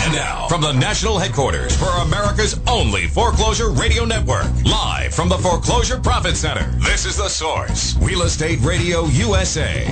And now, from the national headquarters for America's only foreclosure radio network, live from the Foreclosure Profit Center, this is The Source, Real Estate Radio USA.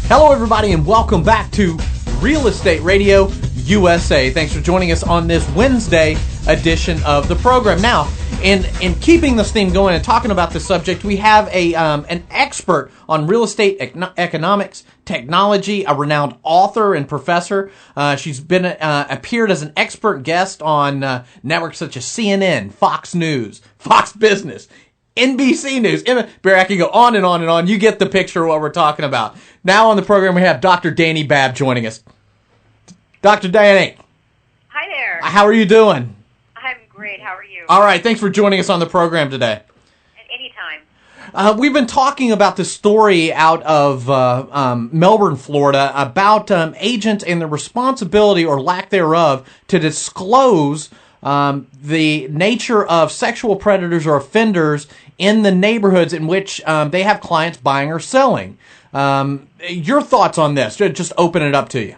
Hello, everybody, and welcome back to Real Estate Radio USA. Thanks for joining us on this Wednesday edition of the program. Now, in keeping this theme going and talking about this subject, we have an expert on real estate economics, technology, a renowned author and professor. She's been appeared as an expert guest on networks such as CNN, Fox News, Fox Business, NBC News. Barry, I can go on and on and on. You get the picture of what we're talking about. Now on the program, we have Dr. Dani Babb joining us. Dr. Dani. Hi there. How are you doing? I'm great. How are you? All right. Thanks for joining us on the program today. At any time. We've been talking about this story out of Melbourne, Florida, about agents and the responsibility or lack thereof to disclose the nature of sexual predators or offenders in the neighborhoods in which they have clients buying or selling. Your thoughts on this? Just open it up to you.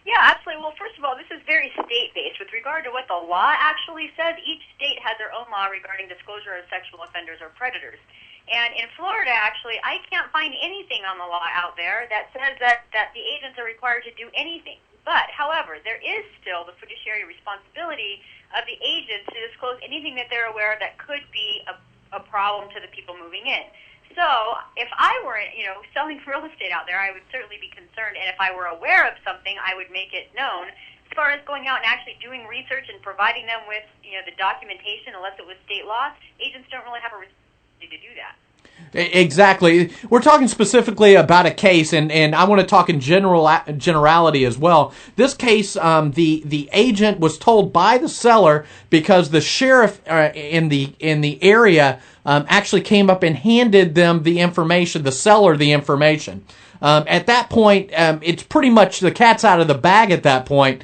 Yeah, absolutely. Well, first of all, this is very state-based. With regard to what the law actually says, each state has their own law regarding disclosure of sexual offenders or predators. And in Florida, actually, I can't find anything on the law out there that says that the agents are required to do anything. But, however, there is still the fiduciary responsibility of the agents to disclose anything that they're aware of that could be a problem to the people moving in. So, if I were, selling real estate out there, I would certainly be concerned. And if I were aware of something, I would make it known. As far as going out and actually doing research and providing them with, the documentation, unless it was state law, agents don't really have a responsibility to do that. Exactly. We're talking specifically about a case, and I want to talk in generality as well. This case, the agent was told by the seller because the sheriff in the area actually came up and handed them the information, the seller the information. At that point, it's pretty much the cat's out of the bag at that point.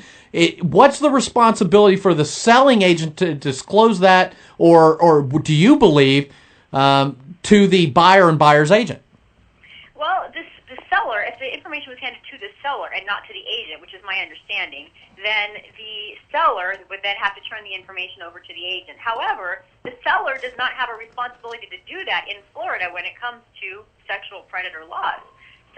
What's the responsibility for the selling agent to disclose that, or do you believe to the buyer and buyer's agent? Well, the seller, if the information was handed to the seller and not to the agent, which is my understanding, then the seller would then have to turn the information over to the agent. However, the seller does not have a responsibility to do that in Florida when it comes to sexual predator laws.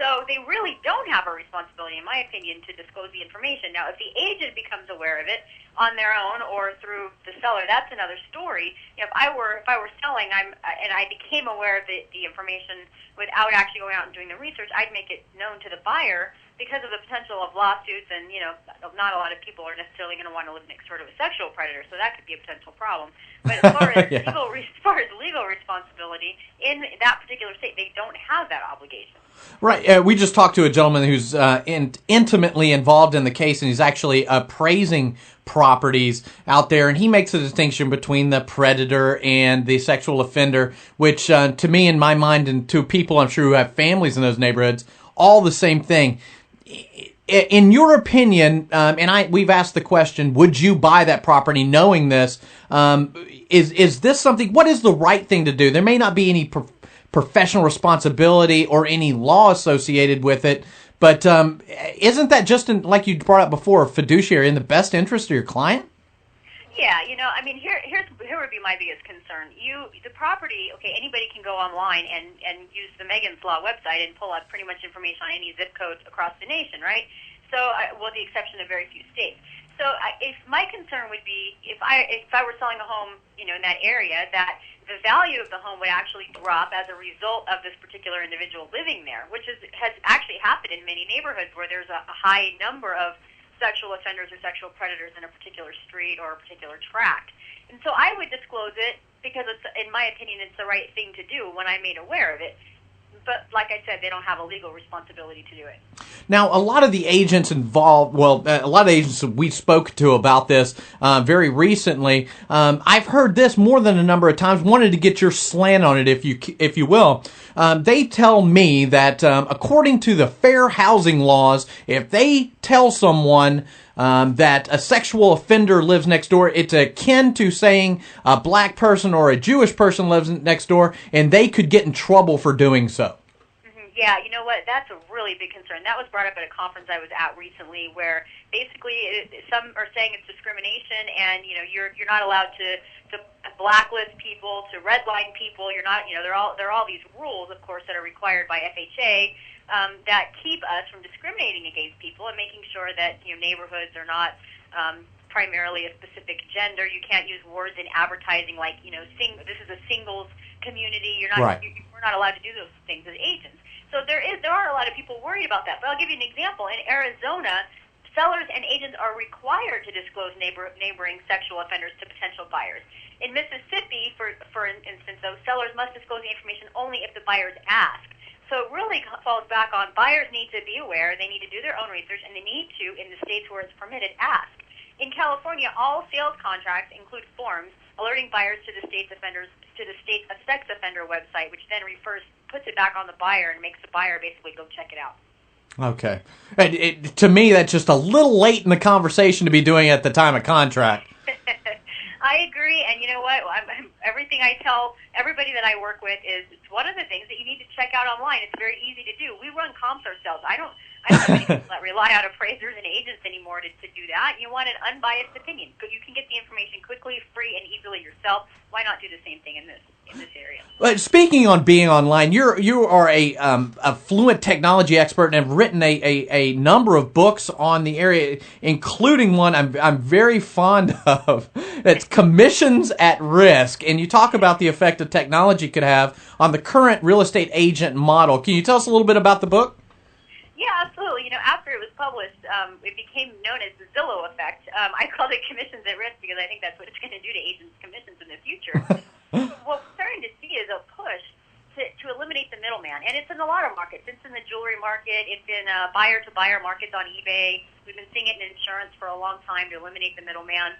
So they really don't have a responsibility, in my opinion, to disclose the information. Now, if the agent becomes aware of it on their own or through the seller, that's another story. If I were selling, and I became aware of the information without actually going out and doing the research, I'd make it known to the buyer because of the potential of lawsuits, and not a lot of people are necessarily going to want to live next door to a sexual predator, so that could be a potential problem. But as far as legal responsibility in that particular state, they don't have that obligation. Right. We just talked to a gentleman who's intimately involved in the case, and he's actually appraising properties out there, and he makes a distinction between the predator and the sexual offender, which to me, in my mind, and to people I'm sure who have families in those neighborhoods, all the same thing. In your opinion, we've asked the question, would you buy that property knowing this? Is this something, what is the right thing to do? There may not be any professional responsibility or any law associated with it, but isn't that just, like you brought up before, fiduciary in the best interest of your client? Yeah, here would be my biggest concern. The property, okay, anybody can go online and use the Megan's Law website and pull up pretty much information on any zip code across the nation, right? So, with the exception of very few states. So, if my concern would be if I were selling a home, in that area, that the value of the home would actually drop as a result of this particular individual living there, which has actually happened in many neighborhoods where there's a high number of sexual offenders or sexual predators in a particular street or a particular tract. And so I would disclose it because it's, in my opinion, it's the right thing to do when I'm made aware of it. But like I said, they don't have a legal responsibility to do it. Now, a lot of the agents involved, a lot of agents we spoke to about this very recently, I've heard this more than a number of times, wanted to get your slant on it, if you will. They tell me that according to the fair housing laws, if they tell someone that a sexual offender lives next door, it's akin to saying a black person or a Jewish person lives next door, and they could get in trouble for doing so. Yeah, you know what? That's a really big concern. That was brought up at a conference I was at recently, where basically some are saying it's discrimination, and you're not allowed to blacklist people, to redline people. You're not, there are all these rules, of course, that are required by FHA that keep us from discriminating against people and making sure that neighborhoods are not primarily a specific gender. You can't use words in advertising like this is a singles community. You're not. Right. We're not allowed to do those things as agents. So there are a lot of people worried about that. But I'll give you an example. In Arizona, sellers and agents are required to disclose neighboring sexual offenders to potential buyers. In Mississippi, for instance, those sellers must disclose the information only if the buyers ask. So it really falls back on buyers need to be aware, they need to do their own research, and they need to, in the states where it's permitted, ask. In California, all sales contracts include forms alerting buyers to the state's sex offender website, which then puts it back on the buyer and makes the buyer basically go check it out. Okay. And to me, that's just a little late in the conversation to be doing at the time of contract. I agree, and you know what? Everything I tell everybody that I work with is it's one of the things that you need to check out online. It's very easy to do. We run comps ourselves. I don't have any people that rely on appraisers and agents anymore to do that. You want an unbiased opinion. You can get the information quickly, free, and easily yourself. Why not do the same thing in this area? But speaking on being online, you are a fluent technology expert and have written a number of books on the area, including one I'm very fond of. It's Commissions at Risk, and you talk about the effect that technology could have on the current real estate agent model. Can you tell us a little bit about the book? Yeah, absolutely. After it was published, it became known as the Zillow effect. I called it commissions at risk because I think that's what it's going to do to agents' commissions in the future. What we're starting to see is a push to eliminate the middleman, and it's in a lot of markets. It's in the jewelry market. It's in buyer-to-buyer markets on eBay. We've been seeing it in insurance for a long time to eliminate the middleman.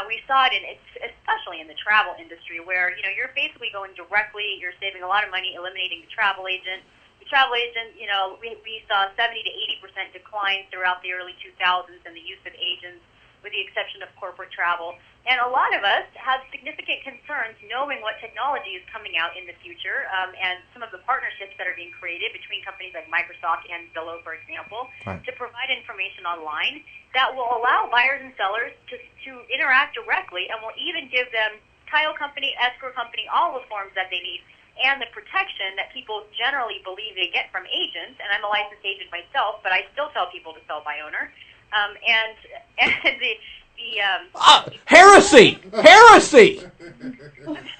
We saw it especially in the travel industry, where you're basically going directly. You're saving a lot of money eliminating the travel agent. The travel agent, we saw 70 to 80% decline throughout the early 2000s in the use of agents, with the exception of corporate travel. And a lot of us have significant concerns knowing what technology is coming out in the future, and some of the partnerships that are being created between companies like Microsoft and Zillow, for example, right, to provide information online that will allow buyers and sellers to interact directly, and will even give them title company, escrow company, all the forms that they need, and the protection that people generally believe they get from agents. And I'm a licensed agent myself, but I still tell people to sell by owner. Heresy! Heresy!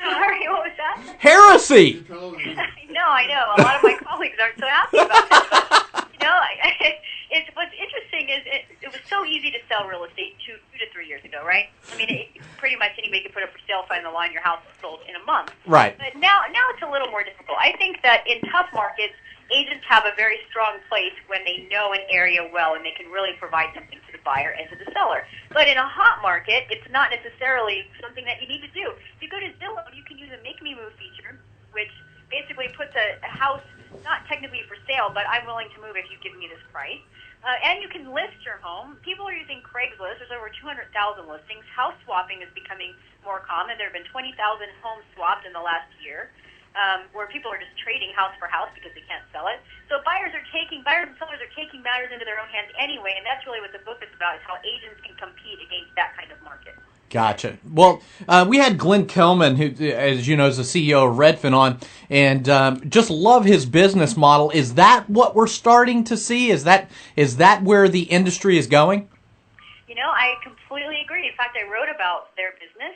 Sorry, what was that? Heresy! I know. A lot of my colleagues aren't so happy about that. But, what's interesting is it was so easy to sell real estate 2 to 3 years ago, right? I mean, pretty much anybody could put up for sale sign on the line, your house is sold in a month. Right. But now it's a little more difficult. I think that in tough markets, agents have a very strong place when they know an area well and they can really provide something to the buyer and to the seller. But in a hot market, it's not necessarily something that you need to do. If you go to Zillow, you can use a Make Me Move feature, which basically puts a house not technically for sale, but I'm willing to move if you give me this price. And you can list your home. People are using Craigslist. There's over 200,000 listings. House swapping is becoming more common. There have been 20,000 homes swapped in the last year, where people are just trading house for house because they can't sell it. So buyers and sellers are taking matters into their own hands anyway, and that's really what the book is about, is how agents can compete against that kind of market. Gotcha. Well, we had Glenn Kelman, who, as you know, is the CEO of Redfin on, and just love his business model. Is that what we're starting to see? Is that where the industry is going? I completely agree. In fact, I wrote about their business.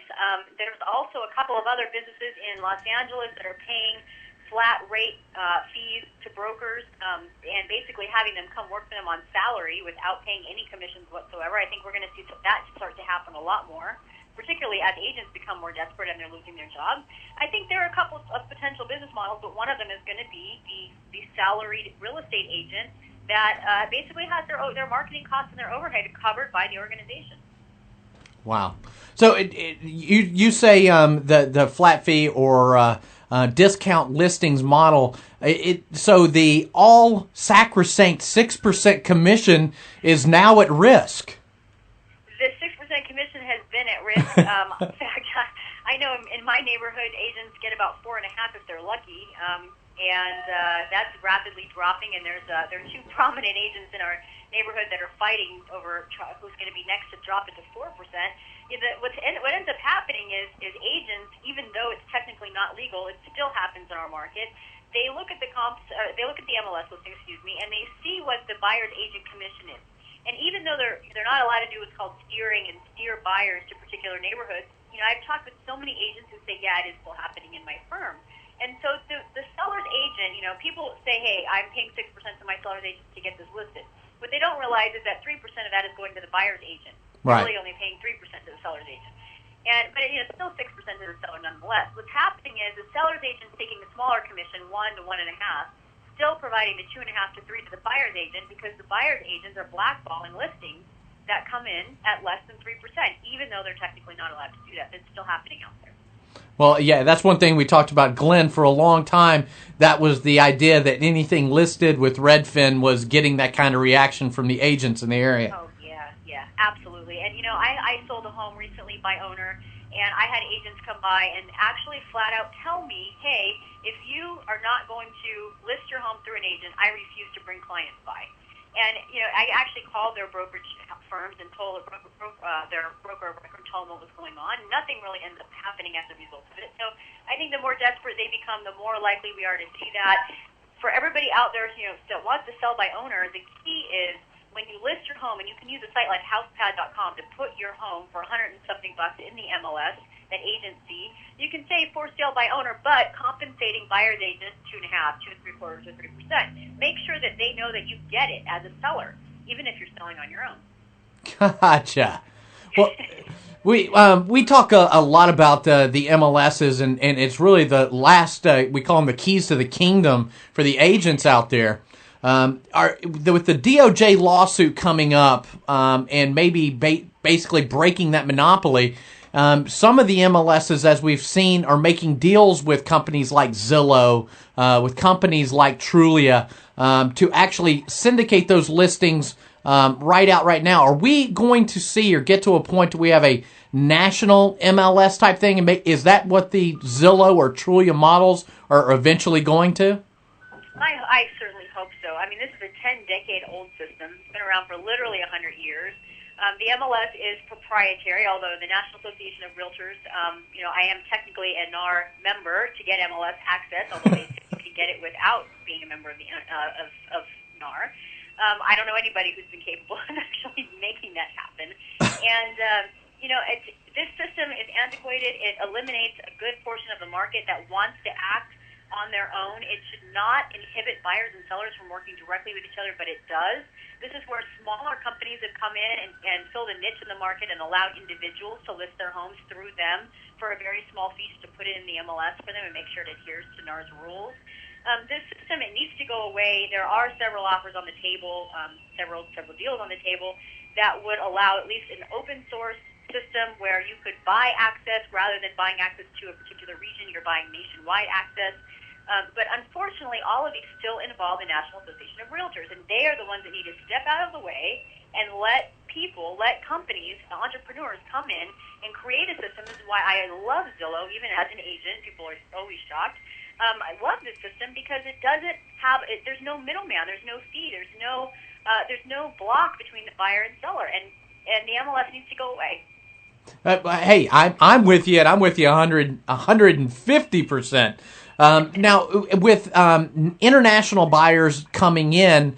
There's also a couple of other businesses in Los Angeles that are paying flat rate fees to brokers, and basically having them come work for them on salary without paying any commissions whatsoever. I think we're going to see that start to happen a lot more, particularly as agents become more desperate and they're losing their jobs. I think there are a couple of potential business models, but one of them is going to be the salaried real estate agent that basically has their marketing costs and their overhead covered by the organization. Wow. So you say the flat fee or discount listings model. So the all sacrosanct 6% commission is now at risk. The 6% commission has been at risk. In fact, I know in my neighborhood, agents get about 4.5% if they're lucky. and that's rapidly dropping. And there are two prominent agents in our neighborhood that are fighting over who's going to be next to drop it to 4%. What ends up happening is agents, even though it's technically not legal, it still happens in our market. They look at the they look at the MLS listing, and they see what the buyer's agent commission is. And even though they're not allowed to do what's called steering and steer buyers to particular neighborhoods, I've talked with so many agents who say, yeah, it is still happening in my firm. And so the seller's agent, people say, hey, I'm paying 6% to my seller's agent to get this listed. What they don't realize is that 3% of that is going to the buyer's agent. Right. They're really only paying 3% to the seller's agent. But it's still 6% to the seller nonetheless. What's happening is the seller's agent taking the smaller commission, 1 to 1.5, still providing the 2.5 to 3 to the buyer's agent, because the buyer's agents are blackballing listings that come in at less than 3%, even though they're technically not allowed to do that. It's still happening out there. Well, yeah, that's one thing we talked about, Glenn, for a long time. That was the idea that anything listed with Redfin was getting that kind of reaction from the agents in the area. Oh, yeah, absolutely. And, I sold a home recently by owner, and I had agents come by and actually flat out tell me, hey, if you are not going to list your home through an agent, I refuse to bring clients by. And, I actually called their brokerage firms and told their broker of record, told them what was going on. Nothing really ends up happening as a result of it. So I think the more desperate they become, the more likely we are to see that. For everybody out there, that wants to sell by owner, the key is when you list your home, and you can use a site like housepad.com to put your home for $100 and something in the MLS, that agency, you can say for sale by owner, but compensating buyer's agent 2.5, 2.75 to 3%. Make sure that they know that you get it as a seller, even if you're selling on your own. Gotcha. Well, we talk a lot about the MLSs, and it's really the last, we call them the keys to the kingdom for the agents out there. With the DOJ lawsuit coming up, and maybe basically breaking that monopoly, some of the MLSs, as we've seen, are making deals with companies like Zillow, with companies like Trulia, to actually syndicate those listings right now. Are we going to see or get to a point where we have a national MLS type thing? And is that what the Zillow or Trulia models are eventually going to? I certainly hope so. I mean, this is a 10-decade-old system. It's been around for literally 100 years. The MLS is proprietary, although the National Association of Realtors, I am technically a NAR member to get MLS access, although they can get it without being a member of of NAR. I don't know anybody who's been capable of actually making that happen. And, this system is antiquated. It eliminates a good portion of the market that wants to act on their own. It should not inhibit buyers and sellers from working directly with each other, but it does. This is where smaller companies have come in and filled a niche in the market and allowed individuals to list their homes through them for a very small fee to put it in the MLS for them and make sure it adheres to NAR's rules. This system, it needs to go away. There are several offers on the table, several deals on the table that would allow at least an open source system where you could buy access rather than buying access to a particular region. You're buying nationwide access. But unfortunately, all of these still involve the National Association of Realtors, and they are the ones that need to step out of the way and let companies, entrepreneurs come in and create a system. This is why I love Zillow, even as an agent. People are always shocked. I love this system because it doesn't have, there's no middleman, there's no fee, there's no block between the buyer and seller, and the MLS needs to go away. Hey, I'm with you, and I'm with you 150%. Now, with international buyers coming in,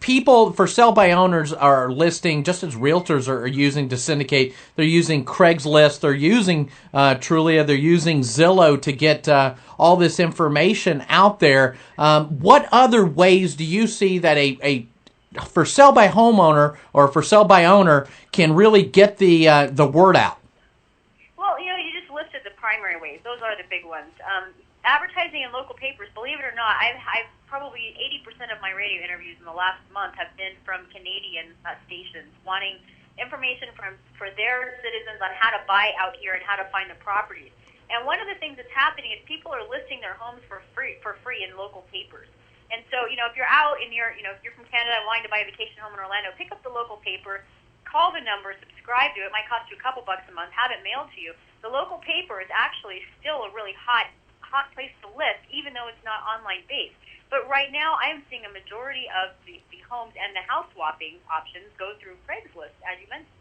people for sell by owners are listing, just as realtors are using to syndicate. They're using Craigslist, they're using Trulia, they're using Zillow to get all this information out there. What other ways do you see that a for sell by homeowner or for sell by owner can really get the word out? Well, you just listed the primary ways. Those are the big ones. Advertising in local papers, believe it or not, I've probably 80% of my radio interviews in the last month have been from Canadian stations wanting information for their citizens on how to buy out here and how to find the properties. And one of the things that's happening is people are listing their homes for free in local papers. And so, if you're out and if you're from Canada and wanting to buy a vacation home in Orlando, pick up the local paper, call the number, subscribe to it. It might cost you a couple bucks a month, have it mailed to you. The local paper is actually still a really hot place to list, even though it's not online based. But right now, I am seeing a majority of the homes and the house swapping options go through Craigslist, as you mentioned.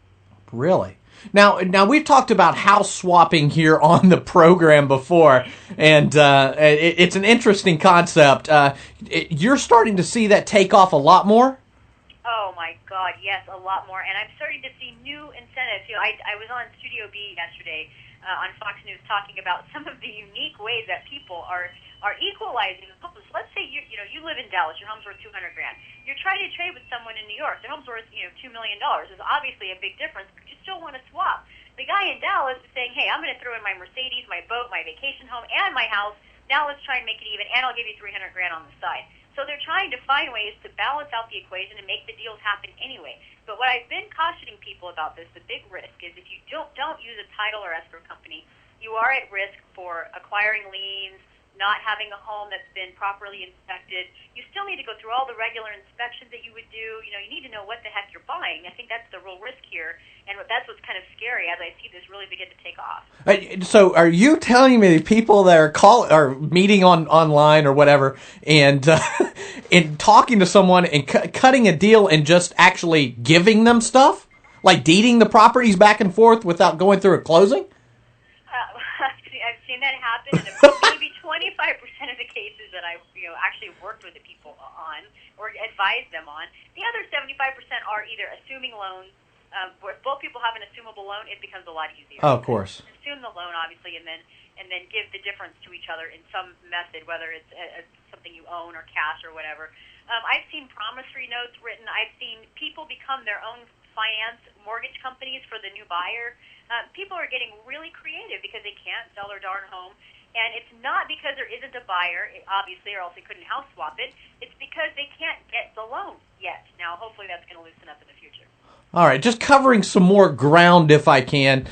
Really? Now we've talked about house swapping here on the program before, and it's an interesting concept. You're starting to see that take off a lot more? Oh, my God, yes, a lot more. And I'm starting to see new incentives. I was on Studio B yesterday on Fox News talking about some of the unique ways that people are equalizing homes. Let's say you live in Dallas, your home's worth $200,000. You're trying to trade with someone in New York, their home's worth $2 million. There's obviously a big difference, but you still want to swap. The guy in Dallas is saying, hey, I'm going to throw in my Mercedes, my boat, my vacation home, and my house. Now let's try and make it even, and I'll give you $300,000 on the side. So they're trying to find ways to balance out the equation and make the deals happen anyway. But what I've been cautioning people about this, the big risk, is if you don't use a title or escrow company, you are at risk for acquiring liens, not having a home that's been properly inspected. You still need to go through all the regular inspections that you would do. You need to know what the heck you're buying. I think that's the real risk here, and that's what's kind of scary as I see this really begin to take off. So are you telling me people that are meeting online or whatever and and talking to someone and cutting a deal and just actually giving them stuff? Like deeding the properties back and forth without going through a closing? I've seen that happen in maybe 25% of the cases that I've actually worked with the people on or advised them on. The other 75% are either assuming loans. Where if both people have an assumable loan, it becomes a lot easier. Oh, of course. Assume the loan, obviously, and then give the difference to each other in some method, whether it's something you own or cash or whatever. I've seen promissory notes written. I've seen people become their own finance mortgage companies for the new buyer. People are getting really creative because they can't sell their darn home. And it's not because there isn't a buyer, obviously, or else they couldn't house swap it. It's because they can't get the loan yet. Now, hopefully that's going to loosen up in the future. All right, just covering some more ground if I can,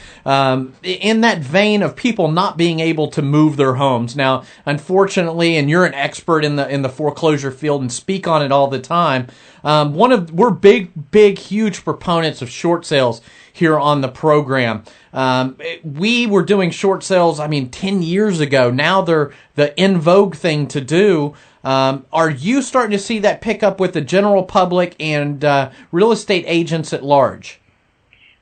in that vein of people not being able to move their homes. Now, unfortunately, and you're an expert in the foreclosure field and speak on it all the time, we're big, huge proponents of short sales here on the program. We were doing short sales, 10 years ago. Now they're the in vogue thing to do. Are you starting to see that pick up with the general public and real estate agents at large?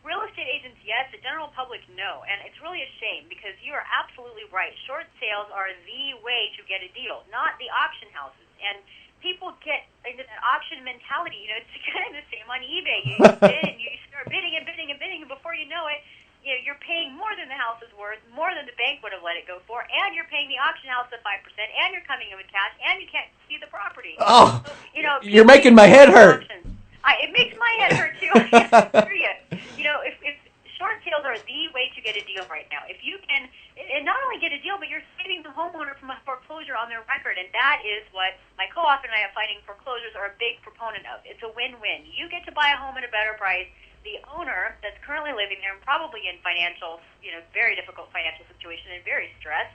Real estate agents, yes. The general public, no. And it's really a shame because you are absolutely right. Short sales are the way to get a deal, not the auction houses. And people get into that auction mentality. It's kind of the same on eBay. You bid and you start bidding and bidding and bidding, and before you know it, you're paying more than the house is worth, more than the bank would have let it go for, and you're paying the auction house the 5%, and you're coming in with cash, and you can't see the property. Oh, so, you're making my head hurt. It makes my head hurt, too. I hear you. If short sales are the way to get a deal right now. If you can, and not only get a deal, but you're saving the homeowner from a foreclosure on their record, and that is what my co-author and I of Fighting Foreclosures are a big proponent of. It's a win-win. You get to buy a home at a better price. The owner that's currently living there and probably in very difficult financial situation and very stressed,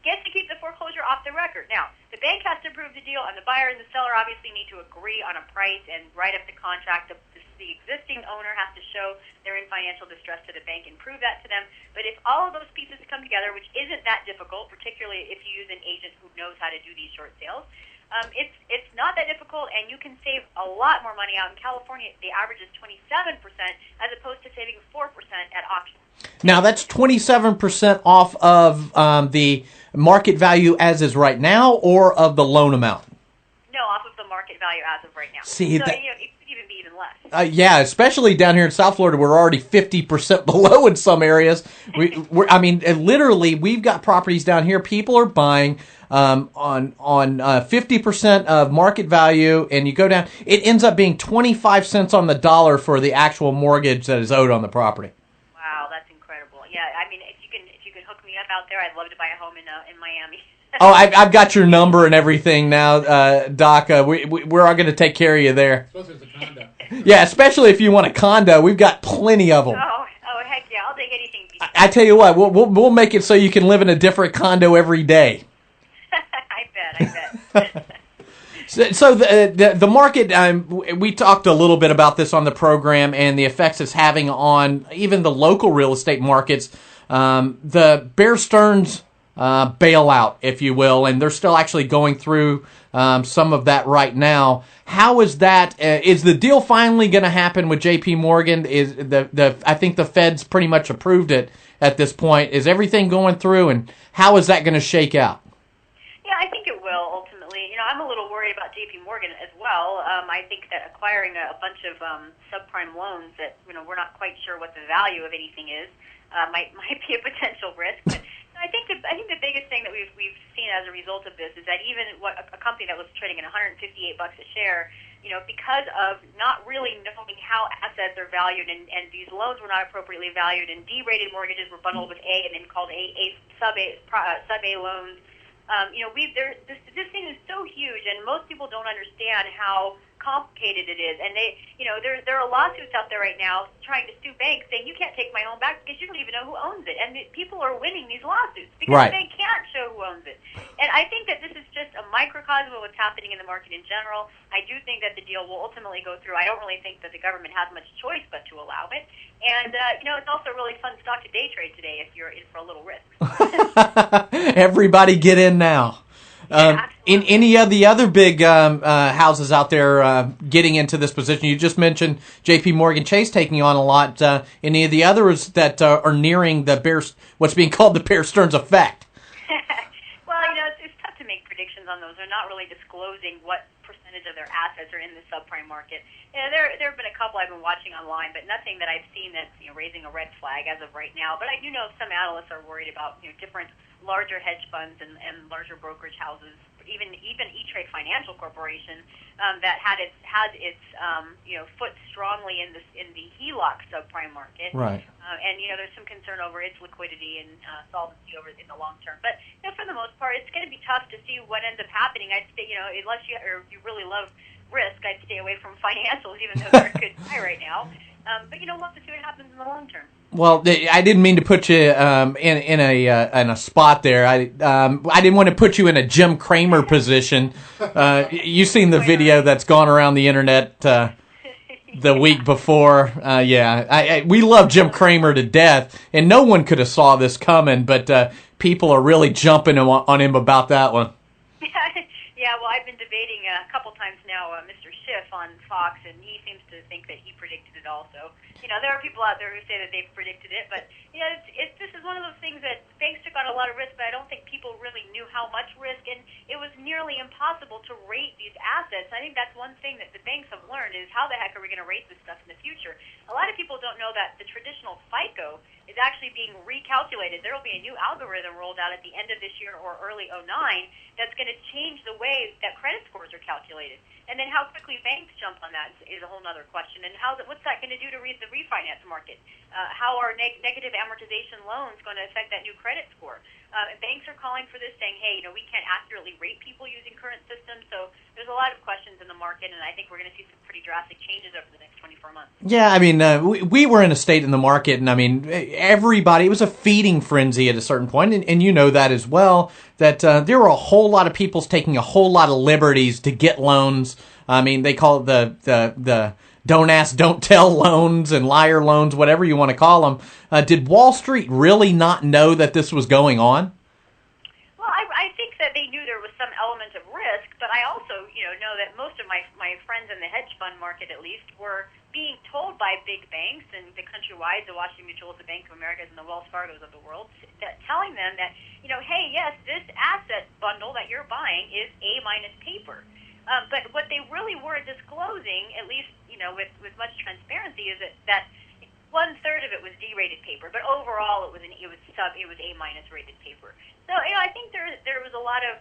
gets to keep the foreclosure off the record. Now, the bank has to approve the deal, and the buyer and the seller obviously need to agree on a price and write up the contract. The existing owner has to show they're in financial distress to the bank and prove that to them. But if all of those pieces come together, which isn't that difficult, particularly if you use an agent who knows how to do these short sales, it's not that difficult, and you can save a lot more money. Out in California, the average is 27%, as opposed to saving 4% at auction. Now, that's 27% off of the market value as is right now, or of the loan amount? No, off of the market value as of right now. See, so, that, it could even be even less. Yeah, especially down here in South Florida, we're already 50% below in some areas. Literally, we've got properties down here. People are buying on 50% of market value, and you go down, it ends up being 25 cents on the dollar for the actual mortgage that is owed on the property. Wow, that's incredible. Yeah, if you can hook me up out there, I'd love to buy a home in Miami. Oh, I've got your number and everything now, Doc. We're all going to take care of you there. Especially if it's a condo. Yeah, especially if you want a condo. We've got plenty of them. Oh, heck yeah! I'll take anything. I tell you what, we'll make it so you can live in a different condo every day. I bet. So the market, we talked a little bit about this on the program and the effects it's having on even the local real estate markets. The Bear Stearns bailout, if you will, and they're still actually going through some of that right now. How is that? Is the deal finally going to happen with J.P. Morgan? Is I think the Fed's pretty much approved it at this point. Is everything going through, and how is that going to shake out? Yeah, I think it will ultimately. I'm a little worried about J.P. Morgan as well. I think that acquiring a bunch of subprime loans that we're not quite sure what the value of anything is might be a potential risk. But I think the biggest thing that we've seen as a result of this is that even a company that was trading at $158 a share, because of not really knowing how assets are valued, and these loans were not appropriately valued, and D-rated mortgages were bundled with A and then called sub A loans. This thing is so huge, and most people don't understand how complicated it is. And there are lawsuits out there right now trying to sue banks saying you can't take my home back because you don't even know who owns it. And people are winning these lawsuits because right. They can't show who owns it. And I think that this is just a microcosm of what's happening in the market in general. I do think that the deal will ultimately go through. I don't really think that the government has much choice but to allow it. And it's also really fun stock to day trade today if you're in for a little risk. Everybody get in now. In any of the other big houses out there getting into this position, you just mentioned J.P. Morgan Chase taking on a lot. Any of the others that are nearing what's being called the Bear Stearns effect? Well, it's tough to make predictions on those. They're not really disclosing what percentage of their assets are in the subprime market. There have been a couple I've been watching online, but nothing that I've seen that's raising a red flag as of right now. But I do know some analysts are worried about different larger hedge funds and larger brokerage houses, even E-Trade Financial Corporation that had its foot strongly in the HELOC subprime market. Right. And there's some concern over its liquidity and solvency over in the long term. But for the most part, it's going to be tough to see what ends up happening. I'd say unless you really love risk, I'd stay away from financials, even though they're a good buy right now. But we'll have to see what happens in the long term. Well, I didn't mean to put you in a spot there. I didn't want to put you in a Jim Cramer position. You've seen the video that's gone around the internet the week before. We love Jim Cramer to death, and no one could have saw this coming. But people are really jumping on him about that one. Yeah, well, I've been debating a couple times now Mr. Schiff on Fox, and he seems to think that he predicted it also. There are people out there who say that they've predicted it, but this is one of those things that banks took on a lot of risk, but I don't think people really knew how much risk, and it was nearly impossible to rate these assets. I think that's one thing that the banks have learned is how the heck are we going to rate this stuff in the future? A lot of people don't know that the traditional FICO is actually being recalculated. There will be a new algorithm rolled out at the end of this year or early 2009 that's going to change the way that credit scores are calculated. And then how quickly banks jump on that is a whole other question. And what's that going to do to the refinance market? How are negative amortization loans going to affect that new credit score? Banks are calling for this, saying, hey, we can't accurately rate people using current systems. So there's a lot of questions in the market, and I think we're going to see some pretty drastic changes over the next 24 months. Yeah, I mean, we were in a state in the market, and I mean, everybody, it was a feeding frenzy at a certain point, and you know that as well, that there were a whole lot of people taking a whole lot of liberties to get loans. I mean, they call it the don't ask, don't tell loans and liar loans, whatever you want to call them. Did Wall Street really not know that this was going on? Well, I think that they knew there was some element of risk, but I also, know that most of my friends in the hedge fund market, at least, were being told by big banks and the Countrywide, the Washington Mutuals, the Bank of Americas, and the Wells Fargos of the world, telling them that, hey, yes, this asset bundle that you're buying is A- paper. But what they really weren't disclosing, at least with much transparency, is that 1/3 of it was D-rated paper, but overall it was A- rated paper. So I think there was a lot of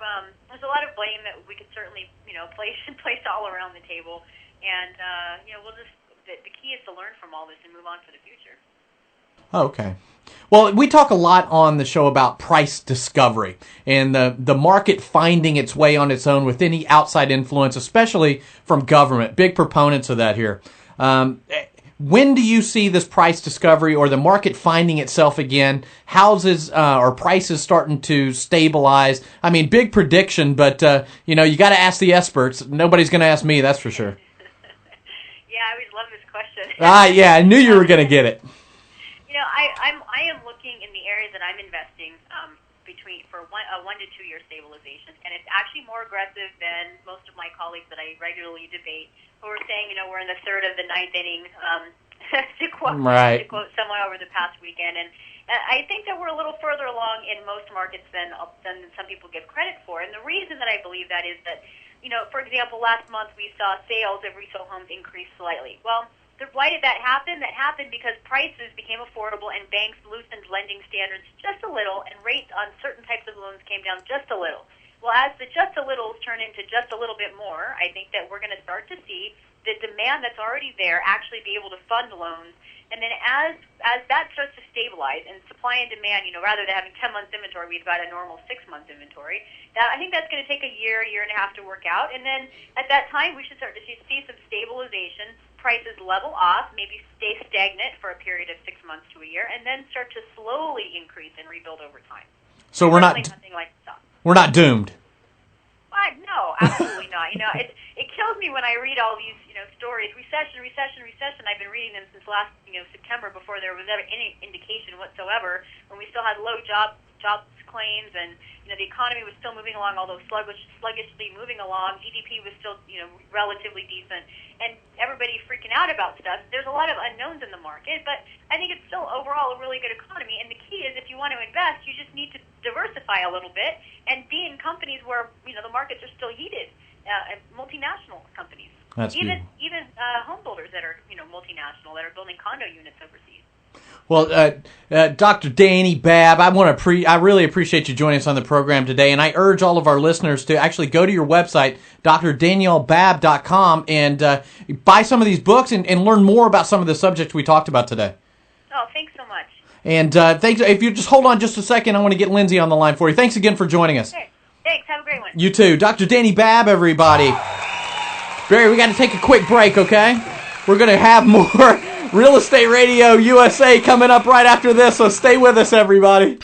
blame that we could certainly place all around the table, and we'll just the key is to learn from all this and move on for the future. Okay. Well, we talk a lot on the show about price discovery and the market finding its way on its own with any outside influence, especially from government. Big proponents of that here. When do you see this price discovery or the market finding itself again? Houses or prices starting to stabilize? I mean, big prediction, but you got to ask the experts. Nobody's going to ask me, that's for sure. Yeah, I always love this question. Yeah, I knew you were going to get it. I am looking in the areas that I'm investing between for a 1 to 2 year stabilization, and it's actually more aggressive than most of my colleagues that I regularly debate, who are saying, we're in the third of the ninth inning, to quote someone over the past weekend. And I think that we're a little further along in most markets than some people give credit for. And the reason that I believe that is that, for example, last month we saw sales of resale homes increase slightly. Well, why did that happen? That happened because prices became affordable and banks loosened lending standards just a little, and rates on certain types of loans came down just a little. Well, as the just a littles turn into just a little bit more, I think that we're going to start to see the demand that's already there actually be able to fund loans. And then as that starts to stabilize and supply and demand, rather than having 10 months inventory, we've got a normal 6 month inventory. I think that's going to take a year and a half to work out. And then at that time, we should start to see some stabilization, prices level off, maybe stay stagnant for a period of 6 months to a year, and then start to slowly increase and rebuild over time. So we're not doomed. No, absolutely not. It kills me when I read all these, stories, recession. I've been reading them since last, September, before there was ever any indication whatsoever, when we still had low jobs claims, and the economy was still moving along, although sluggishly moving along. GDP was still relatively decent, and everybody freaking out about stuff. There's a lot of unknowns in the market, but I think it's still overall a really good economy. And the key is, if you want to invest, you just need to diversify a little bit and be in companies where the markets are still heated, multinational companies. That's even home builders that are multinational, that are building condo units overseas. Well, Dr. Dani Babb, I really appreciate you joining us on the program today, and I urge all of our listeners to actually go to your website, drdaniellebabb.com, and buy some of these books and learn more about some of the subjects we talked about today. Oh, thanks so much. And thanks. If you just hold on just a second, I want to get Lindsay on the line for you. Thanks again for joining us. Okay. Thanks. Have a great one. You too. Dr. Dani Babb, everybody. Barry, we got to take a quick break, okay? We're going to have more Real Estate Radio USA coming up right after this, so stay with us, everybody.